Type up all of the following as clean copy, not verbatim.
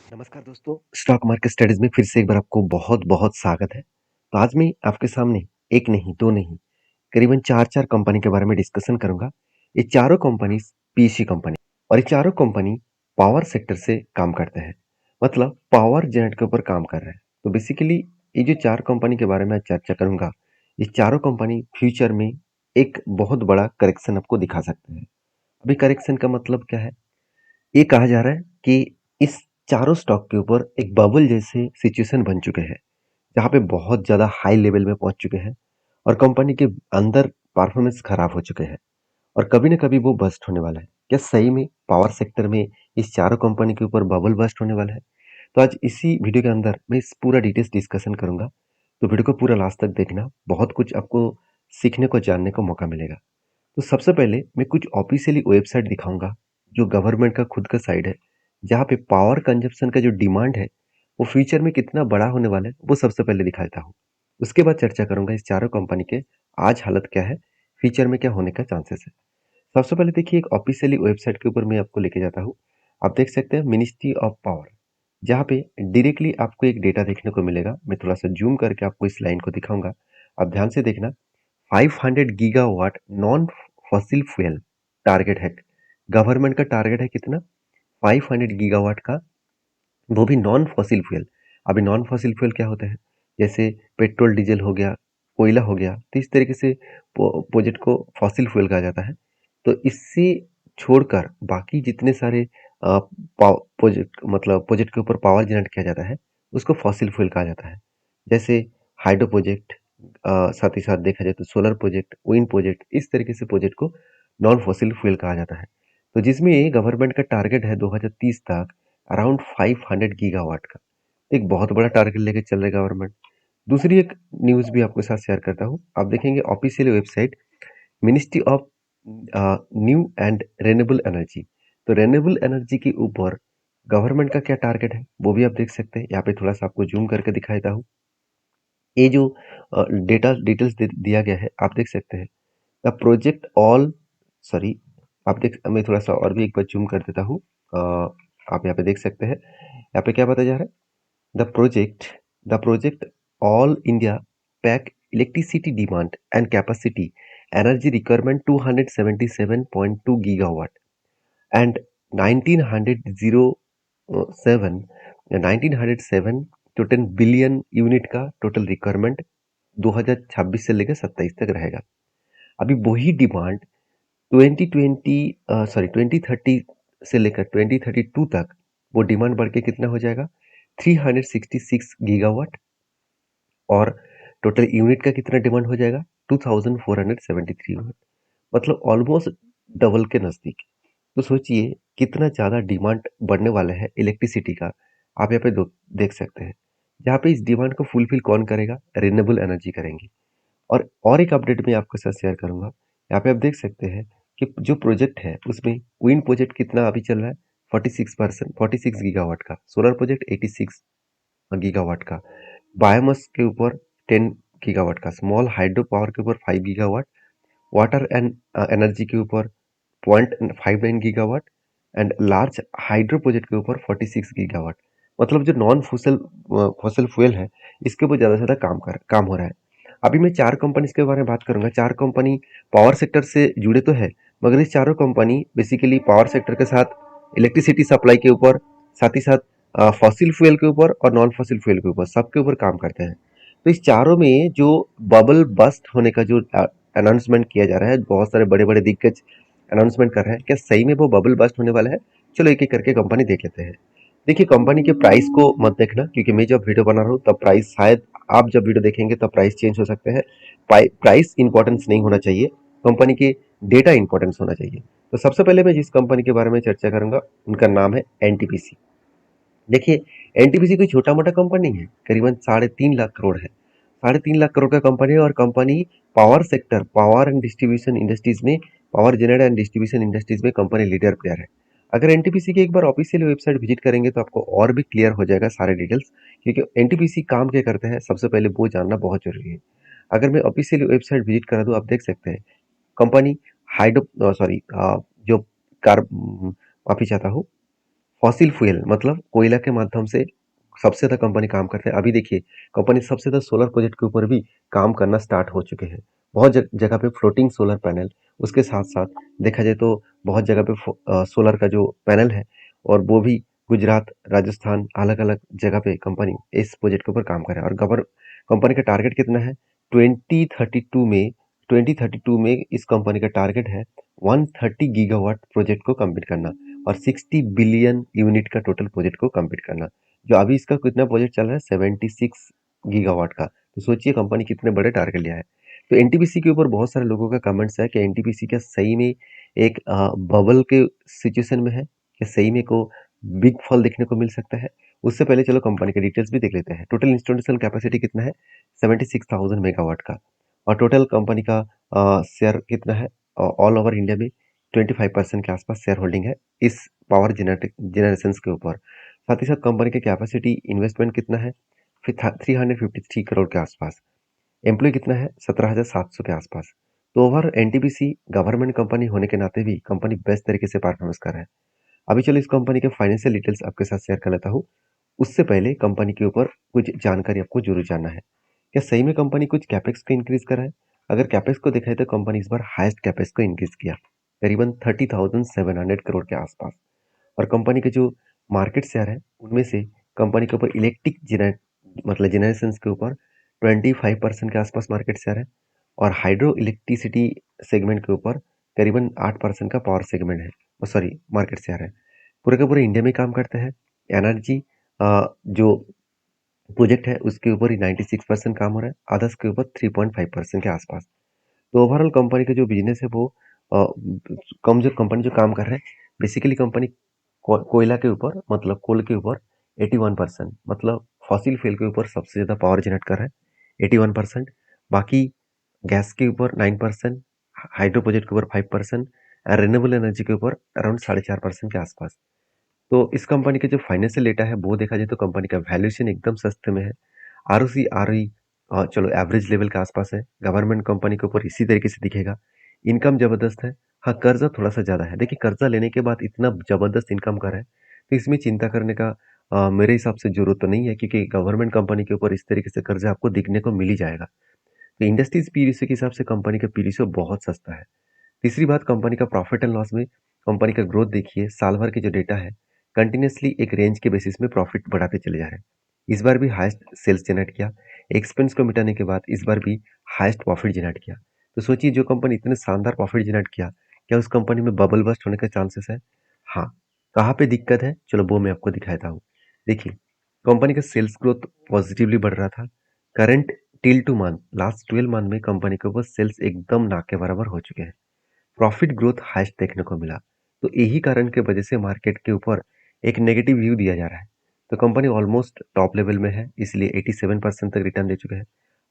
नमस्कार दोस्तों, stock market studies में फिर से एक बार आपको बहुत बहुत स्वागत है। तो आज मैं आपके सामने एक नहीं दो नहीं करीबन चार चार कंपनी के बारे में डिस्कशन करूंगा। ये चारों कंपनी पीएसयू कंपनी और ये चारों कंपनी पावर सेक्टर से काम करते हैं, मतलब पावर जेनेट के ऊपर काम कर रहे हैं। तो बेसिकली ये जो चार कंपनी के बारे में आज चर्चा करूंगा, ये चारों कंपनी फ्यूचर में एक बहुत बड़ा करेक्शन आपको दिखा सकते हैं। अभी करेक्शन का मतलब क्या है? ये कहा जा रहा है कि इस चारों स्टॉक के ऊपर एक बबल जैसे सिचुएशन बन चुके हैं, जहाँ पे बहुत ज़्यादा हाई लेवल में पहुंच चुके हैं और कंपनी के अंदर परफॉर्मेंस खराब हो चुके हैं और कभी ना कभी वो बस्ट होने वाला है। क्या सही में पावर सेक्टर में इस चारों कंपनी के ऊपर बबल बस्ट होने वाला है? तो आज इसी वीडियो के अंदर मैं इस पूरा डिटेल्स डिस्कशन करूंगा। तो वीडियो को पूरा लास्ट तक देखना, बहुत कुछ आपको सीखने को जानने को मौका मिलेगा। तो सबसे पहले मैं कुछ ऑफिशियली वेबसाइट दिखाऊंगा, जो गवर्नमेंट का खुद का साइट है, जहाँ पे पावर कंजप्शन का जो डिमांड है वो फ्यूचर में कितना बड़ा होने वाला है वो सबसे पहले दिखा देता हूँ। उसके बाद चर्चा करूंगा इस चारों कंपनी के आज हालत क्या है, फ्यूचर में क्या होने का चांसेस है। सबसे पहले देखिए, एक ऑफिशियली वेबसाइट के ऊपर मैं आपको लेके जाता हूँ। आप देख सकते हैं मिनिस्ट्री ऑफ पावर, जहाँ पे डायरेक्टली आपको एक डेटा देखने को मिलेगा। मैं थोड़ा सा जूम करके आपको इस लाइन को दिखाऊंगा, आप ध्यान से देखना। 500 gigawatt non fossil fuel target है। गवर्नमेंट का टारगेट है कितना? 500 गीगावाट का, वो भी नॉन फॉसिल फ्यूल। अभी नॉन फॉसिल फ्यूल क्या होता है? जैसे पेट्रोल डीजल हो गया, कोयला हो गया, तो इस तरीके से प्रोजेक्ट को फॉसिल फ्यूल कहा जाता है। तो इससे छोड़कर बाकी जितने सारे प्रोजेक्ट, मतलब प्रोजेक्ट के ऊपर पावर जनरेट किया जाता है, उसको फॉसिल फ्यूल कहा जाता है। जैसे हाइड्रो प्रोजेक्ट, साथ ही साथ देखा जाए तो सोलर प्रोजेक्ट, विंड प्रोजेक्ट, इस तरीके से प्रोजेक्ट को नॉन फॉसिल फ्यूल कहा जाता है। तो जिसमें गवर्नमेंट का टारगेट है 2030 तक अराउंड 500 गीगावाट का। एक बहुत बड़ा टारगेट लेके चल रहा है गवर्नमेंट। दूसरी एक न्यूज़ भी आपके साथ शेयर करता हूँ। आप देखेंगे official website ministry of new and renewable energy. तो रेन्यूएबल एनर्जी के ऊपर गवर्नमेंट का क्या टारगेट है वो भी आप देख सकते हैं। यहाँ पे थोड़ा सा आपको जूम करके दिखा देता हूँ। ये जो डिटेल्स दिया गया है, आप देख सकते हैं। द प्रोजेक्ट ऑल, सॉरी, आप देख, मैं थोड़ा सा और भी एक बार जूम कर देता हूँ। आप यहाँ पे देख सकते हैं, यहाँ पे क्या बताया जा रहा है? The project the project all India peak electricity demand and capacity energy requirement 277.2 gigawatt and 1907 to 10 billion unit का टोटल रिक्वायरमेंट 2026 से लेकर 27 तक रहेगा। अभी वही डिमांड 2030 से लेकर 2032 तक वो डिमांड बढ़ के कितना हो जाएगा? 366 गीगावाट। और टोटल यूनिट का कितना डिमांड हो जाएगा? 2473 यूनिट। मतलब ऑलमोस्ट डबल के नजदीक। तो सोचिए कितना ज्यादा डिमांड बढ़ने वाला है इलेक्ट्रिसिटी का। आप यहाँ पे देख सकते हैं। जहाँ पे इस डिमांड को फुलफिल कौन करेगा? रिन्यूएबल एनर्जी करेंगी। और एक अपडेट मैं आपके साथ शेयर करूंगा। यहाँ पे आप देख सकते हैं कि जो प्रोजेक्ट है उसमें विंड प्रोजेक्ट कितना अभी चल रहा है? 46 गीगावाट का, सोलर प्रोजेक्ट 86 गीगावाट का, बायोमास के ऊपर 10 गीगावाट का, स्मॉल हाइड्रो पावर के ऊपर 5 गीगावाट, वाटर एंड एनर्जी के ऊपर 0.59 gigawatt and large hydro project के ऊपर 46 गीगावाट। मतलब जो नॉन फॉसल फ्यूल है, इसके ऊपर ज़्यादा से ज़्यादा काम हो रहा है। अभी मैं चार कंपनीज के बारे में बात करूंगा। चार कंपनी पावर सेक्टर से जुड़े तो है, मगर ये चारों कंपनी बेसिकली पावर सेक्टर के साथ इलेक्ट्रिसिटी सप्लाई के ऊपर, साथ ही साथ फॉसिल फ्यूल के ऊपर और नॉन फॉसिल फ्यूल के ऊपर, सबके ऊपर काम करते हैं। तो इस चारों में जो बबल बस्ट होने का जो अनाउंसमेंट किया जा रहा है, बहुत सारे बड़े बड़े दिग्गज अनाउंसमेंट कर रहे हैं, क्या सही में वो बबल बस्ट होने वाला है? चलो एक एक करके कंपनी देख लेते हैं। देखिए, कंपनी के प्राइस को मत देखना, क्योंकि मैं जब वीडियो बना रहा हूँ तब प्राइस, शायद आप जब वीडियो देखेंगे तब प्राइस चेंज हो सकते हैं। प्राइस इंपॉर्टेंस नहीं होना चाहिए, कंपनी के डेटा इंपॉर्टेंस होना चाहिए। तो सबसे पहले मैं जिस कंपनी के बारे में चर्चा करूंगा उनका नाम है एनटीपीसी। देखिए, एनटीपीसी कोई छोटा मोटा कंपनी है, करीबन 3.5 लाख करोड़ है। 3.5 लाख करोड़ का कंपनी है और company power sector, power and distribution industries में, power generate and distribution industries में कंपनी लीडर प्लेयर है। अगर एनटीपीसी की एक बार ऑफिशियल वेबसाइट विजिट करेंगे तो आपको और भी क्लियर हो जाएगा सारे डिटेल्स, क्योंकि एनटीपीसी काम क्या करते हैं सबसे पहले वो जानना बहुत जरूरी है। अगर मैं ऑफिशियल वेबसाइट विजिट करा दूँ, आप देख सकते हैं कंपनी हाइड्रो, सॉरी, जो कार, माफी चाहता हूँ, फॉसिल फ्यूल मतलब कोयला के माध्यम से सबसे ज़्यादा कंपनी काम करते हैं। अभी देखिए कंपनी सबसे ज़्यादा सोलर प्रोजेक्ट के ऊपर भी काम करना स्टार्ट हो चुके हैं। बहुत जगह पे फ्लोटिंग सोलर पैनल, उसके साथ-साथ देखा जाए तो बहुत जगह पे सोलर का जो पैनल है और वो भी गुजरात, राजस्थान अलग-अलग जगह पे कंपनी इस प्रोजेक्ट के ऊपर काम कर रहा है और कंपनी का टारगेट कितना है? 2032 में 2032 में इस कंपनी का टारगेट है 130 गीगावाट प्रोजेक्ट को कंप्लीट करना और 60 बिलियन यूनिट का टोटल प्रोजेक्ट को कंप्लीट करना। जो अभी इसका कितना प्रोजेक्ट चल रहा है 76 गीगावाट का। तो सोचिए कंपनी कितने बड़े टारगेट लिया है। तो एनटीपीसी के ऊपर बहुत सारे लोगों का कमेंट्स है कि एनटीपीसी क्या सही में एक बबल के सिचुएशन में है, क्या सही में को बिग फॉल देखने को मिल सकता है। उससे पहले चलो कंपनी के डिटेल्स भी देख लेते हैं। टोटल इंस्टॉलेशन कैपेसिटी कितना है? 76,000 मेगावाट का और टोटल कंपनी का शेयर कितना है? ऑल ओवर इंडिया में 25% के आसपास शेयर होल्डिंग है इस पावर जनरेशन के ऊपर। साथ ही साथ कंपनी की कैपेसिटी इन्वेस्टमेंट कितना है? फिर 353 करोड़ के आसपास। एम्प्लॉय कितना है? 17,700 के आसपास। तो ओवर एनटीपीसी गवर्नमेंट कंपनी होने के नाते भी कंपनी बेस्ट तरीके से परफॉर्मेंस कर रहा है। अभी चलो इस कंपनी के फाइनेंशियल डिटेल्स आपके साथ शेयर कर लेता हूँ। उससे पहले कंपनी के ऊपर कुछ जानकारी आपको जरूर जानना है। क्या सही में कंपनी कुछ कैपेक्स को इंक्रीज कर रहा है? अगर कैपेक्स को देखा है तो कंपनी इस बार हाईएस्ट कैपेक्स को इंक्रीज किया, करीबन 30,700 करोड़ के आसपास। और कंपनी के जो मार्केट शेयर है उनमें से कंपनी के ऊपर इलेक्ट्रिक मतलब जनरेशन के ऊपर 25% के आसपास मार्केट शेयर है और हाइड्रो इलेक्ट्रिसिटी सेगमेंट के ऊपर करीबन 8% का पावर सेगमेंट है, सॉरी मार्केट शेयर है। पूरे के पूरे इंडिया में काम करते हैं। एनर्जी जो प्रोजेक्ट है उसके ऊपर ही 96% काम हो रहा है, अदर्स के ऊपर 3.5% के आसपास। तो ओवरऑल कंपनी का जो बिजनेस है वो अ, कम जो कंपनी जो काम कर रहा है बेसिकली कंपनी कोयला के ऊपर मतलब कोल के ऊपर 81%, मतलब फॉसिल फ्यूल के ऊपर सबसे ज़्यादा पावर जनरेट कर रहा है 81%। बाकी गैस के ऊपर 9%, हाइड्रो प्रोजेक्ट के ऊपर 5% और रिन्यूएबल एनर्जी के ऊपर अराउंड 4.5% के आसपास। तो इस कंपनी का जो फाइनेंशियल डेटा है वो देखा जाए तो कंपनी का वैल्यूएशन एकदम सस्ते में है। आरओसी आरओई चलो एवरेज लेवल के आसपास है। गवर्नमेंट कंपनी के ऊपर इसी तरीके से दिखेगा। इनकम जबरदस्त है। हाँ, कर्जा थोड़ा सा ज़्यादा है। देखिए कर्जा लेने के बाद इतना जबरदस्त इनकम कर रहा है तो इसमें चिंता करने का मेरे हिसाब से जरूरत तो नहीं है क्योंकि गवर्नमेंट कंपनी के ऊपर इस तरीके से कर्जा आपको दिखने को मिल ही जाएगा। तो इंडस्ट्रीज पी रेशियो के हिसाब से कंपनी का पी रेशियो बहुत सस्ता है। तीसरी बात कंपनी का प्रॉफिट एंड लॉस में कंपनी का ग्रोथ देखिए, साल भर के जो डेटा है कंटिन्यूसली एक रेंज के बेसिस में प्रॉफिट बढ़ाते चले जा रहे हैं। इस बार भी हाईएस्ट सेल्स जनरेट किया, एक्सपेंस को मिटाने के बाद इस बार भी हाईएस्ट प्रॉफिट जनरेट किया। तो सोचिए जो कंपनी इतने शानदार प्रॉफिट जनरेट किया, क्या उस कंपनी में बबल बस्ट होने का चांसेस है? हाँ। कहाँ पे दिक्कत है चलो वो मैं आपको दिखाता हूँ। देखिए कंपनी का सेल्स ग्रोथ पॉजिटिवली बढ़ रहा था। Current till two month last 12 month में कंपनी के ऊपर सेल्स एकदम ना के बराबर हो चुके हैं। प्रॉफिट ग्रोथ हाईएस्ट देखने को मिला। तो यही कारण की वजह से मार्केट के ऊपर एक नेगेटिव व्यू दिया जा रहा है। तो कंपनी ऑलमोस्ट टॉप लेवल में है इसलिए 87% तक रिटर्न दे चुके हैं।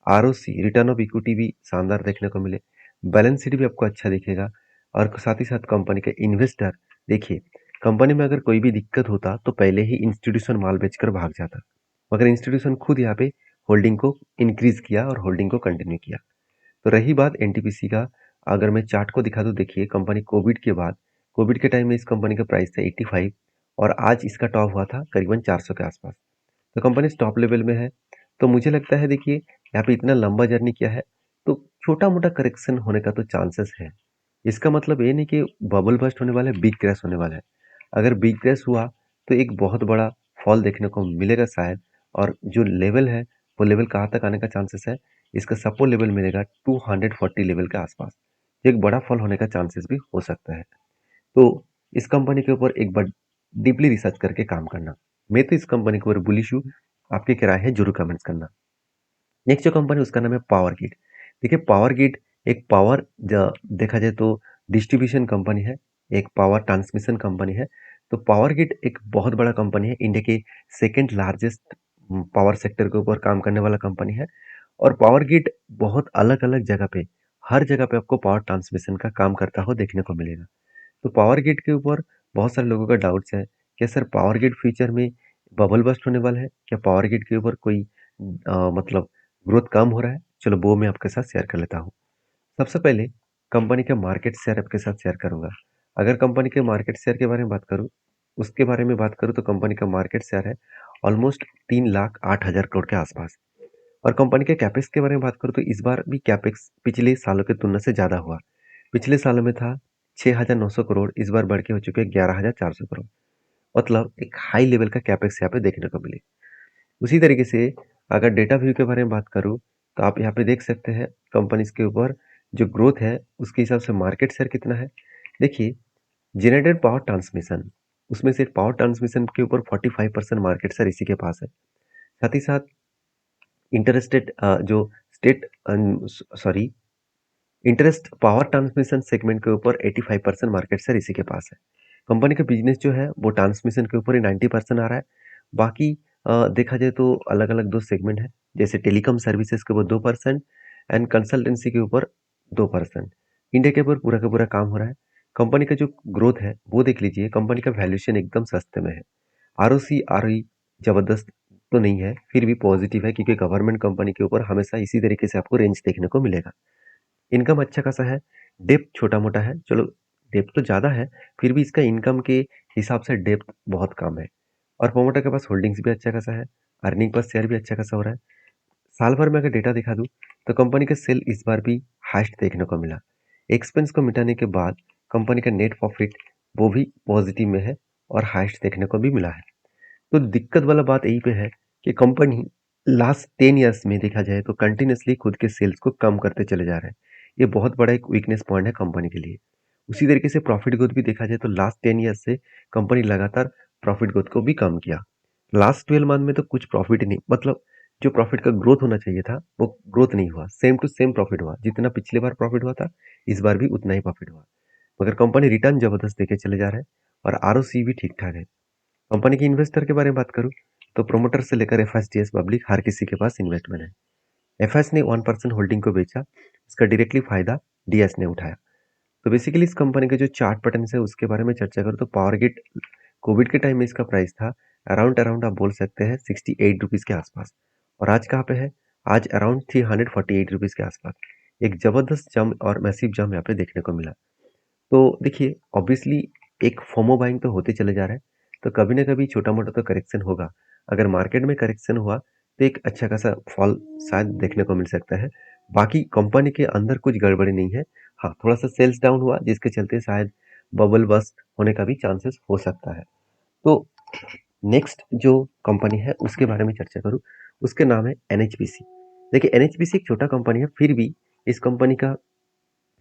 आरओसी रिटर्न ऑफ इक्विटी भी शानदार देखने को मिले। बैलेंस शीट भी आपको अच्छा दिखेगा और साथ ही साथ कंपनी के इन्वेस्टर देखिए, कंपनी में अगर कोई भी दिक्कत होता तो पहले ही इंस्टीट्यूशन माल बेचकर भाग जाता, मगर इंस्टीट्यूशन खुद यहाँ पे होल्डिंग को इंक्रीज किया और होल्डिंग को कंटिन्यू किया। तो रही बात एनटीपीसी का, अगर मैं चार्ट को दिखा दूं देखिए कंपनी कोविड के टाइम में इस कंपनी का प्राइस था 85 और आज इसका टॉप हुआ था करीबन 400 के आसपास। तो कंपनी टॉप लेवल में है। तो मुझे लगता है देखिए यहाँ पे इतना लंबा जर्नी किया है तो छोटा मोटा करेक्शन होने का तो चांसेस है। इसका मतलब ये नहीं कि बबल बस्ट होने वाला है, बिग क्रैश होने वाला है। अगर बिग क्रैश हुआ तो एक बहुत बड़ा फॉल देखने को मिलेगा शायद। और जो लेवल है वो लेवल कहाँ तक आने का चांसेस है, इसका सपोर्ट लेवल मिलेगा 240 लेवल के आसपास। एक बड़ा फॉल होने का चांसेस भी हो सकता है। तो इस कंपनी के ऊपर एक बार डीपली रिसर्च करके काम करना। मैं तो इस कंपनी के ऊपर बुलिश हूँ। आपकी क्या राय है जरूर कमेंट्स करना। नेक्स्ट जो कंपनी उसका नाम है पावर ग्रिड। देखिए पावर ग्रिड एक पावर देखा जाए तो डिस्ट्रीब्यूशन कंपनी है, एक पावर ट्रांसमिशन कंपनी है। तो पावर ग्रिड एक बहुत बड़ा कंपनी है, इंडिया के सेकंड लार्जेस्ट पावर सेक्टर के ऊपर काम करने वाला कंपनी है। और पावर ग्रिड बहुत अलग अलग जगह पे, हर जगह पे आपको पावर ट्रांसमिशन का काम करता हो देखने को मिलेगा। तो पावर ग्रिड के ऊपर बहुत सारे लोगों का डाउट्स है, क्या सर पावर ग्रिड फ्यूचर में बबल बस्ट होने वाला है, क्या पावर ग्रिड के ऊपर कोई मतलब ग्रोथ कम हो रहा है? चलो वो मैं आपके साथ शेयर कर लेता हूँ। सबसे पहले कंपनी के मार्केट शेयर आपके साथ शेयर करूंगा। अगर कंपनी के मार्केट शेयर के बारे में बात करूँ उसके बारे में बात करूँ तो कंपनी का मार्केट शेयर है ऑलमोस्ट 3,08,000 करोड़ के आसपास। और कंपनी के कैपेक्स के बारे में बात करूँ तो इस बार भी कैपेक्स पिछले सालों की तुलना से ज़्यादा हुआ। पिछले सालों में था 6,900 करोड़, इस बार बढ़ के हो चुके हैं 11,400 करोड़। मतलब एक हाई लेवल का कैपेक्स यहाँ पे देखने को मिले। उसी तरीके से अगर डेटा व्यू के बारे में बात करूँ तो आप यहाँ पे देख सकते हैं कंपनीज के ऊपर जो ग्रोथ है उसके हिसाब से मार्केट शेयर कितना है। देखिए, जेनरेटेड पावर ट्रांसमिशन, उसमें से पावर ट्रांसमिशन के ऊपर 45% मार्केट शेयर इसी के पास है। साथ ही साथ इंटरस्टेट जो state sorry interest power transmission segment के ऊपर 85% मार्केट शेयर इसी के पास है। कंपनी का बिजनेस जो है वो ट्रांसमिशन के ऊपर ही 90% आ रहा है। बाकी देखा जाए तो अलग अलग दो सेगमेंट है, जैसे टेलीकॉम सर्विसेज के ऊपर 2% एंड कंसल्टेंसी के ऊपर 2%। इंडिया के ऊपर पूरा का पूरा काम हो रहा है। कंपनी का जो ग्रोथ है वो देख लीजिए, कंपनी का वैल्यूएशन एकदम सस्ते में है। आरओसी आरओई जबरदस्त तो नहीं है, फिर भी पॉजिटिव है क्योंकि गवर्नमेंट कंपनी के ऊपर हमेशा इसी तरीके से आपको रेंज देखने को मिलेगा। इनकम अच्छा खासा है, डेप्थ छोटा मोटा है, चलो डेप्थ तो ज़्यादा है, फिर भी इसका इनकम के हिसाब से डेप्थ बहुत कम है। और प्रोमोटर के पास होल्डिंग्स भी अच्छा खासा है, अर्निंग पर शेयर भी अच्छा खासा हो रहा है। साल भर में अगर डेटा दिखा दूँ तो कंपनी का सेल इस बार भी हाइस्ट देखने को मिला। एक्सपेंस को मिटाने के बाद कंपनी का नेट प्रॉफिट वो भी पॉजिटिव में है और हाइस्ट देखने को भी मिला है। तो दिक्कत वाला बात यही पे है कि कंपनी लास्ट 10 ईयर्स में देखा जाए तो कंटिन्यूअसली खुद के सेल्स को कम करते चले जा रहे हैं। ये बहुत बड़ा एक वीकनेस पॉइंट है कंपनी के लिए। उसी तरीके से प्रॉफिट ग्रोथ भी देखा जाए तो लास्ट 10 ईयर्स से कंपनी लगातार प्रॉफिट ग्रोथ को भी कम किया। लास्ट 12 मंथ में तो कुछ प्रॉफिट ही नहीं, मतलब जो प्रॉफिट का ग्रोथ होना चाहिए था वो ग्रोथ नहीं हुआ, सेम टू सेम प्रॉफिट हुआ। जितना पिछले बार प्रॉफिट हुआ था इस बार भी उतना ही प्रॉफिट हुआ। मगर कंपनी रिटर्न जबरदस्त देके चले जा रहे हैं और आरओसी भी ठीक ठाक है। कंपनी के इन्वेस्टर के बारे में बात करूँ तो प्रोमोटर से लेकर एफएसडीएस पब्लिक हर किसी के पास इन्वेस्टमेंट है। एफएस ने 1% होल्डिंग को बेचा, इसका डायरेक्टली फायदा डीएस ने उठाया। तो बेसिकली इस कंपनी के जो चार्ट पैटर्न है उसके बारे में चर्चा करूँ तो पावर ग्रिड कोविड के टाइम में इसका प्राइस था अराउंड अराउंड आप बोल सकते हैं 68 रुपीज़ के आसपास, और आज कहाँ पे है, आज अराउंड 348 रुपीज़ के आसपास। एक जबरदस्त जंप और मैसिव जंप यहाँ पे देखने को मिला। तो देखिए, ऑब्वियसली एक फोमो बाइंग तो होते चले जा रहा है, तो कभी ना कभी छोटा मोटा तो करेक्शन होगा। अगर मार्केट में करेक्शन हुआ तो एक अच्छा खासा फॉल शायद देखने को मिल सकता है। बाकी कंपनी के अंदर कुछ गड़बड़ी नहीं है। हाँ, थोड़ा सा सेल्स डाउन हुआ जिसके चलते शायद बबल बस्ट होने का भी चांसेस हो सकता है। तो नेक्स्ट जो कंपनी है उसके बारे में चर्चा करूँ, उसके नाम है एनएचपीसी। देखिए, एनएचपीसी एक छोटा कंपनी है, फिर भी इस कंपनी का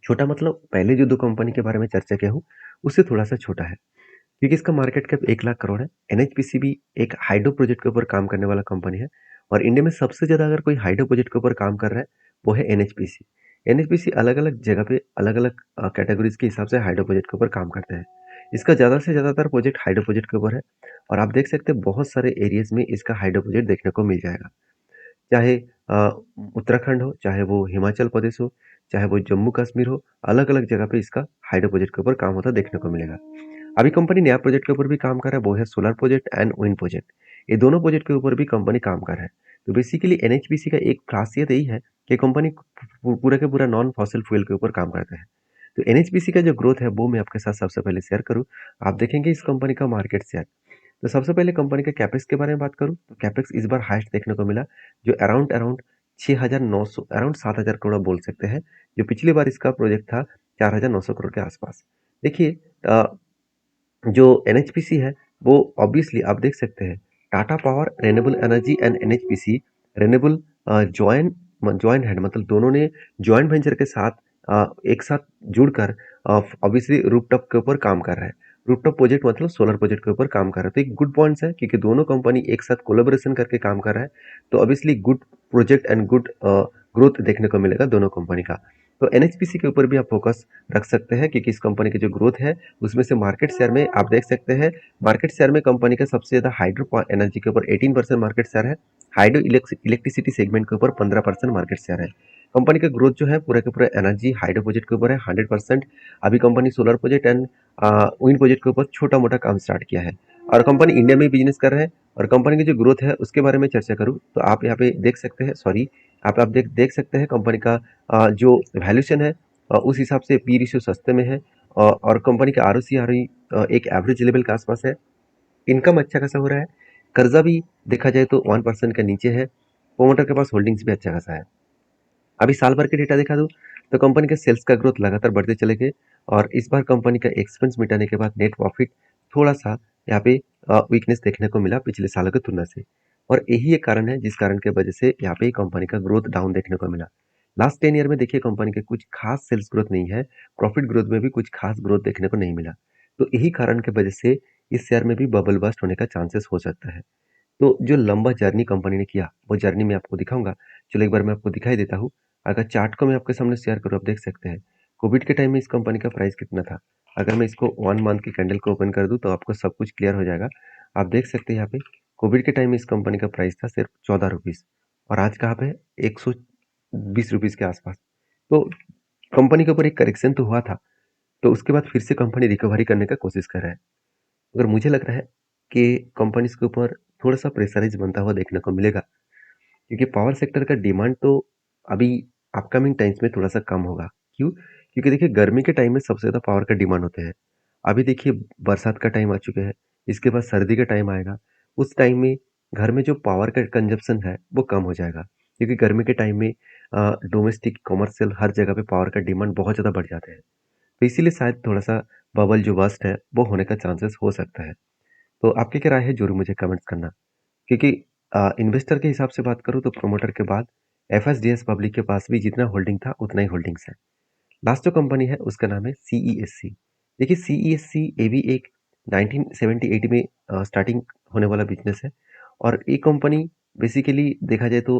छोटा मतलब पहले जो दो कंपनी के बारे में चर्चा किया हूँ उससे थोड़ा सा छोटा है, क्योंकि इसका मार्केट कैप 1 लाख करोड़ है। एनएचपीसी भी एक हाइड्रो प्रोजेक्ट के ऊपर काम करने वाला कंपनी है, और इंडिया में सबसे ज़्यादा अगर कोई हाइड्रो प्रोजेक्ट के ऊपर काम कर रहा है वो है एनएचपीसी। एनएचपीसी अलग अलग जगह पे अलग अलग कैटेगरीज के हिसाब से हाइड्रो प्रोजेक्ट के ऊपर काम करते हैं। इसका ज़्यादा से ज़्यादातर प्रोजेक्ट हाइड्रो प्रोजेक्ट के ऊपर है, और आप देख सकते हैं बहुत सारे एरियाज में इसका हाइड्रो प्रोजेक्ट देखने को मिल जाएगा। चाहे उत्तराखंड हो, चाहे वो हिमाचल प्रदेश हो, चाहे वो जम्मू कश्मीर हो, अलग अलग जगह पे इसका हाइड्रो प्रोजेक्ट के ऊपर काम होता देखने को मिलेगा। अभी कंपनी नया प्रोजेक्ट के ऊपर भी काम कर रहा है, वो है solar project and wind project. ये दोनों प्रोजेक्ट के ऊपर भी कंपनी काम कर रहा है। तो बेसिकली एनएचपीसी का एक खासियत यही है कि कंपनी पूरा के पूरा नॉन फॉसिल फ्यूल के ऊपर काम करता है। तो एनएचपीसी का जो ग्रोथ है वो मैं आपके साथ सबसे पहले शेयर करूँ। आप देखेंगे इस कंपनी का मार्केट शेयर। तो सबसे पहले कंपनी के कैपेक्स के बारे में बात करूँ तो कैपेक्स इस बार हाईएस्ट देखने को मिला, जो अराउंड अराउंड 6,900 अराउंड 7,000 करोड़ बोल सकते हैं। जो पिछली बार इसका प्रोजेक्ट था 4,900 करोड़ के आसपास। देखिए, जो एनएचपीसी है वो ऑब्वियसली आप देख सकते हैं Tata power renewable energy and NHPC renewable join join hand, मतलब दोनों ने जॉइंट वेंचर के साथ एक साथ जुड़कर ऑब्वियसली रूफटॉप के ऊपर काम कर रहा है। रूफटॉप प्रोजेक्ट मतलब सोलर प्रोजेक्ट के ऊपर काम कर रहा है। तो एक गुड पॉइंट्स है क्योंकि दोनों कंपनी एक साथ कोलेबोरेशन करके काम कर रहा है, तो obviously good project and good growth देखने को मिलेगा दोनों कंपनी का। तो एनएचपीसी के ऊपर भी आप फोकस रख सकते हैं क्योंकि इस कंपनी की जो ग्रोथ है उसमें से मार्केट शेयर में आप देख सकते हैं, मार्केट शेयर में कंपनी का सबसे ज़्यादा हाइड्रो एनर्जी के ऊपर 18% मार्केट शेयर है। हाइड्रो इलेक्ट्रिसिटी सेगमेंट के ऊपर 15% मार्केट शेयर है। कंपनी का ग्रोथ जो है पूरा के पूरा एनर्जी हाइड्रो प्रोजेक्ट के ऊपर है 100%। अभी company solar project and wind project के ऊपर छोटा मोटा काम स्टार्ट किया है, और कंपनी इंडिया में बिजनेस कर रहे हैं। और कंपनी की जो ग्रोथ है उसके बारे में चर्चा करूँ तो आप यहाँ पे देख सकते हैं, सॉरी आप देख सकते हैं कंपनी का जो वैल्यूशन है उस हिसाब से पी रेशियो सस्ते में है, और कंपनी का आर ओ सी आर एक एवरेज लेवल के आसपास है। इनकम अच्छा खासा हो रहा है, कर्जा भी देखा जाए तो 1% के नीचे है, प्रोमोटर के पास होल्डिंग्स भी अच्छा खासा है। अभी साल भर के डेटा देखा दूं तो कंपनी के सेल्स का ग्रोथ लगातार बढ़ते चले गए और इस बार कंपनी का एक्सपेंस मिटाने के बाद नेट प्रॉफिट थोड़ा सा यहाँ पे वीकनेस देखने को मिला पिछले सालों की तुलना से। और यही एक कारण है जिस कारण के वजह से यहाँ पे कंपनी का ग्रोथ डाउन देखने को मिला। लास्ट 10 ईयर में देखिए कंपनी के कुछ खास सेल्स ग्रोथ नहीं है, प्रॉफिट ग्रोथ में भी कुछ खास ग्रोथ देखने को नहीं मिला। तो यही कारण की वजह से इस शेयर में भी बबल बस्ट होने का चांसेस हो सकता है। तो जो लंबा जर्नी कंपनी ने किया वो जर्नी मैं आपको दिखाऊंगा। चलो एक बार मैं आपको दिखाई देता हूँ। अगर चार्ट को मैं आपके सामने शेयर करूँ, आप देख सकते हैं कोविड के टाइम में इस कंपनी का प्राइस कितना था। अगर मैं इसको 1 मंथ की कैंडल को ओपन कर दूं तो आपको सब कुछ क्लियर हो जाएगा। आप देख सकते हैं यहाँ पे कोविड के टाइम में इस कंपनी का प्राइस था सिर्फ 14 रुपीज और आज कहाँ पे है 120 रुपीज के आसपास। तो कंपनी के ऊपर एक करेक्शन तो हुआ था, तो उसके बाद फिर से कंपनी रिकवरी करने का कोशिश कर रहा है। अगर मुझे लग रहा है कि कंपनीज के ऊपर थोड़ा सा प्रेशराइज बनता हुआ देखने को मिलेगा, क्योंकि पावर सेक्टर का डिमांड तो अभी अपकमिंग टाइम्स में थोड़ा सा कम होगा। क्यों? क्योंकि देखिए गर्मी के टाइम में सबसे ज़्यादा पावर का डिमांड होते हैं। अभी देखिए बरसात का टाइम आ चुके हैं, इसके बाद सर्दी का टाइम आएगा। उस टाइम में घर में जो पावर का कंजप्शन है वो कम हो जाएगा, क्योंकि गर्मी के टाइम में डोमेस्टिक कमर्शियल हर जगह पे पावर का डिमांड बहुत ज़्यादा बढ़ जाते हैं। तो इसीलिए शायद थोड़ा सा बबल जो बस्ट है वो होने का चांसेस हो सकता है। तो आपकी क्या राय है जरूर मुझे कमेंट्स करना। क्योंकि इन्वेस्टर के हिसाब से बात करूँ तो प्रोमोटर के बाद एफएसडीएस पब्लिक के पास भी जितना होल्डिंग था उतना ही होल्डिंग्स है। लास्ट जो कंपनी है उसका नाम है सीईएससी। देखिए सीईएससी ये भी एक 1978 में स्टार्टिंग होने वाला बिजनेस है और ये कंपनी बेसिकली देखा जाए तो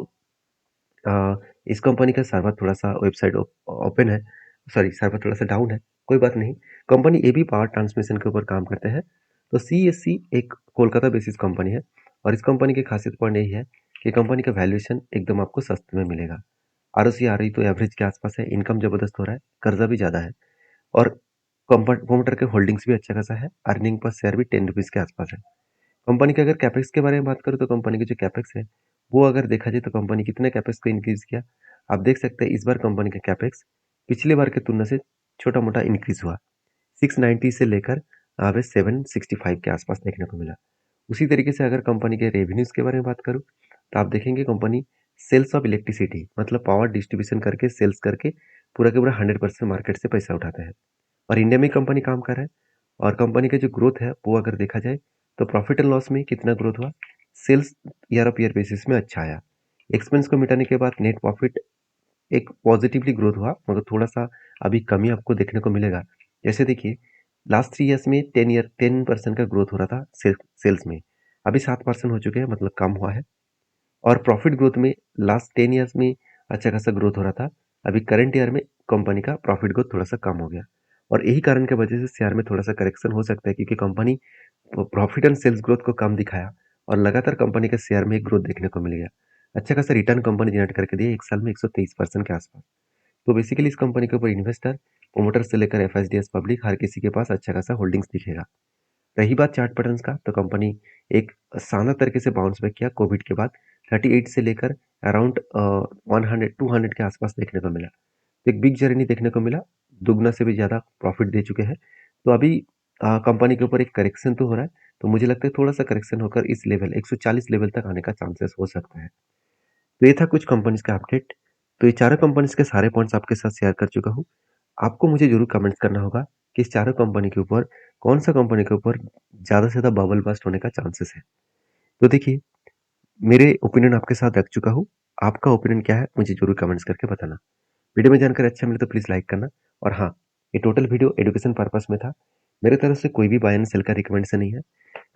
इस कंपनी का सर्वर थोड़ा सा वेबसाइट ओपन है, सॉरी सर्वर थोड़ा सा डाउन है, कोई बात नहीं। कंपनी ये भी पावर ट्रांसमिशन के ऊपर काम करते हैं। तो सीएससी एक कोलकाता बेसिस कंपनी है और इस कंपनी की खासियत पॉइंट यही है कि कंपनी का वैल्यूएशन एकदम आपको सस्ते में मिलेगा। आरओसी आ रही तो एवरेज के आसपास है, इनकम जबरदस्त हो रहा है, कर्जा भी ज़्यादा है और कंप्यूटर के होल्डिंग्स भी अच्छा खासा है, अर्निंग पर शेयर भी 10 रुपीज़ के आसपास है। कंपनी के अगर कैपेक्स के बारे में बात करूँ तो कंपनी की जो कैपेक्स है वो अगर देखा जाए तो कंपनी कितने कैपेक्स को इंक्रीज किया, आप देख सकते हैं इस बार कंपनी का कैपेक्स पिछले बार की तुलना से छोटा मोटा इंक्रीज हुआ। 690 से लेकर अब 765 के आसपास देखने को मिला। उसी तरीके से अगर कंपनी के रेवेन्यूज के बारे में बात करूँ तो आप देखेंगे कंपनी सेल्स ऑफ इलेक्ट्रिसिटी मतलब पावर डिस्ट्रीब्यूशन करके सेल्स करके पूरा के पूरा 100% मार्केट से पैसा उठाता है और इंडिया में कंपनी काम कर रहा है। और कंपनी का जो ग्रोथ है वो अगर देखा जाए तो प्रॉफिट एंड लॉस में कितना ग्रोथ हुआ, sales year of year basis में अच्छा आया, एक्सपेंस को मिटाने के बाद नेट प्रॉफिट एक पॉजिटिवली ग्रोथ हुआ, मगर थोड़ा सा अभी कमी आपको देखने को मिलेगा। जैसे देखिए लास्ट 3 ईयर्स में 10% का ग्रोथ हो रहा था सेल्स में, अभी 7% हो चुके हैं मतलब कम हुआ है। और प्रॉफिट ग्रोथ में लास्ट 10 ईयर्स में अच्छा खासा ग्रोथ हो रहा था, अभी करंट ईयर में कंपनी का प्रॉफिट ग्रोथ थोड़ा सा कम हो गया और यही कारण की वजह से शेयर में थोड़ा सा करेक्शन हो सकता है, क्योंकि company profit and sales growth को कम दिखाया और लगातार कंपनी के शेयर में एक ग्रोथ देखने को मिल गया। अच्छा खासा रिटर्न कंपनी जनरेट करके दिया एक साल में 123% के आसपास। तो बेसिकली इस कंपनी के ऊपर इन्वेस्टर प्रोमोटर से लेकर एफएसडीएस पब्लिक हर किसी के पास अच्छा खासा होल्डिंग्स दिखेगा। रही बात चार्ट पैटर्न्स का तो कंपनी एक शानदार तरीके से बाउंस बैक किया कोविड के बाद, 38 से लेकर अराउंड 100 200 के आसपास देखने को मिला। तो एक बिग जर्नी देखने को मिला, दुगना से भी ज़्यादा प्रॉफिट दे चुके हैं। तो अभी कंपनी के ऊपर एक करेक्शन तो हो रहा है, तो मुझे लगता है थोड़ा सा करेक्शन होकर इस लेवल 140 लेवल तक आने का चांसेस हो सकता है। तो ये था कुछ कंपनीज का अपडेट। तो ये चारों कंपनीज के सारे पॉइंट्स आपके साथ शेयर कर चुका हूँ। आपको मुझे जरूर कमेंट्स करना होगा कि इस चारों कंपनी के ऊपर कौन सा कंपनी के ऊपर ज़्यादा से ज़्यादा बबल बस्ट होने का चांसेस है। तो देखिए मेरे ओपिनियन आपके साथ रख चुका हूँ, आपका ओपिनियन क्या है मुझे जरूर कमेंट्स करके बताना। वीडियो में जानकर अच्छा मिले तो प्लीज़ लाइक करना। और हाँ, ये टोटल वीडियो एजुकेशन पर्पस में था, मेरे तरफ से कोई भी बाय एंड सेल का रिकमेंडेशन नहीं है।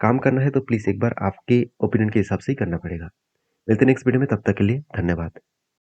काम करना है तो प्लीज़ एक बार आपके ओपिनियन के हिसाब से ही करना पड़ेगा। मिलते हैं नेक्स्ट वीडियो में, तब तक के लिए धन्यवाद।